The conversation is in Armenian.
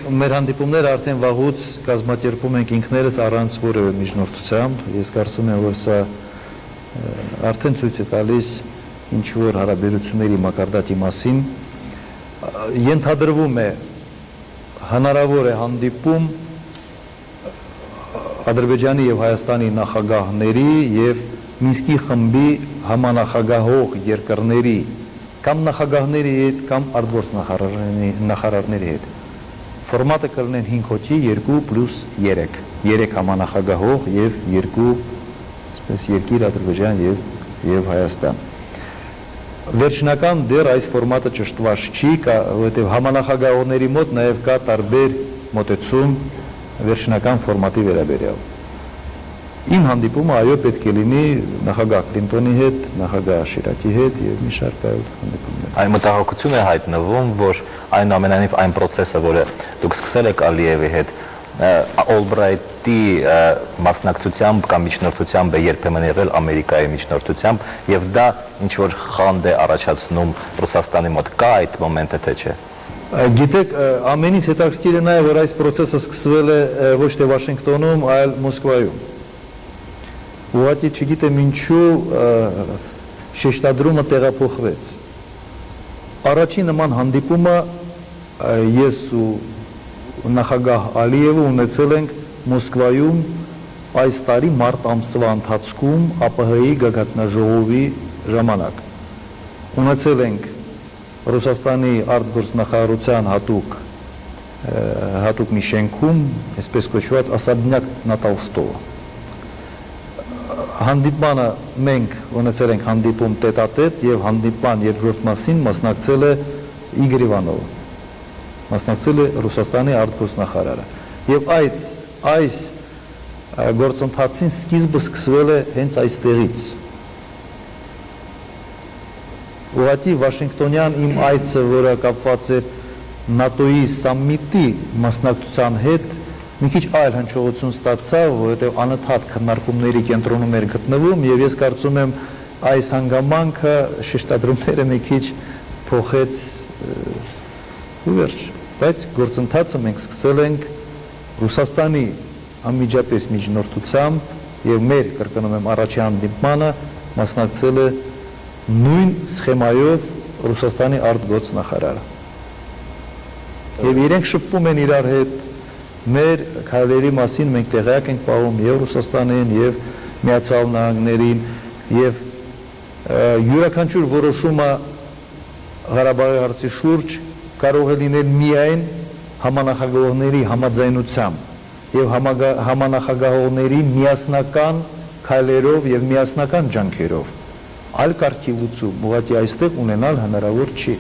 մեր հանդիպումները արդեն վաղուց կազմակերպում ենք ինքներս առանց որևէ միջնորդությամբ, ես կարծում եմ, որ սա արդեն ցույց է տալիս ինչ-որ հարաբերությունների մակարդակի մասին, ենթադրվում է հնարավոր է հանդիպում Ադրբեջանի եւ Հայաստանի նախագահների եւ Մինսկի խմբի համանախագահող երկրների կամ նախագահների հետ կամ արտգործ նախարարների հետ։ Ֆորմատը կլինեն 5 հոգի 2+3, 3 համանախագահող եւ 2 երկիր Ադրբեջան եւ Հայաստան։ Վերջնական դեռ այս ֆորմատը ճշտված չի, որովհետեւ համանախագահողների մոտ նաեւ կա տարբեր մոտեցում վերջնական ֆորմատի վերաբերյալ։ Իմ հանդիպումը այո պետք է լինի նախագահ Կլինտոնի հետ, նախագահ Շիրակի հետ եւ մի շարք այլ հանդիպումներ։ Այն մտահոգություն է հայտնվում, որ այնուամենայնիվ այն process-ը, որը դուք սկսել եք Ալիևի հետ, Օլբրայթի մասնակցությամբ կամ միջնորդությամբ է երբեմն եղել Ամերիկայի միջնորդությամբ եւ դա ինչ որ խանդ է առաջացնում Ռուսաստանի մոտ, կա այդ մոմենտը թե չէ։ Գիտեք, ամենից հետաքրքիր է նաեւ որ այս process-ը սկսվել է ոչ թե Վաշինգտոնում, այլ Մոսկվայում։ Ուղղակի չգիտեմ ինչու շեշտադրումը տեղափոխվեց։ Առաջին նման հանդիպումը ես ու նախագահ Ալիևը ունեցել ենք Մոսկվայում այս տարի մարտ ամսվա ընթացքում ԱՊՀ-ի գագաթնաժողովի ժամանակ։ Ունեցել ենք Ռուսաստանի արտգործնախարարության հատուկ մի շենքում, այսպես կոչված Ասաբնյակ Նատալստովը։ Հանդիպմանը մենք ունեցել ենք հանդիպում տետատետ եւ հանդիպման երկրորդ մասին մասնակցել է Իգոր Իվանովը, մասնակցել է Ռուսաստանի արտգործնախարարը։ Եվ այս գործընթացին սկիզբը սկսվել է հենց այստեղից։ Ուղղակի Վաշինգտոնյան իմ այցը, որը կապված էր ՆԱՏՕ-ի սամմիտի մասնակցության հետ, մի քիչ այլ հնչողություն ստացավ, որովհետև անընդհատ քննարկումների կենտրոնում էր գտնվում եւ ես կարծում եմ այս հանգամանքը շեշտադրումները մի քիչ փոխեց ու վերջ, բայց գործընթացը մենք սկսել ենք Ռուսաստանի անմիջապես միջնորդությամբ եւ մեր կրկնում եմ առաջի հանդիպմանը մասնակցել է նույն սխեմայով Ռուսաստանի արտգործնախարարը։ Եվ իրենք շփվում են իրար հետ մեր քայլերի մասին մենք տեղյակ ենք պահում եւ Ռուսաստանին եւ Միացյալ Նահանգներին եւ յուրաքանչյուր որոշումը Ղարաբաղի հարցի շուրջ կարող է լինել միայն համանախագահողների համաձայնությամբ եւ համանախագահողների միասնական քայլերով եւ միասնական ջանքերով այլ կարգի լուծում ուղղակի այստեղ ունենալ հնարավոր չի։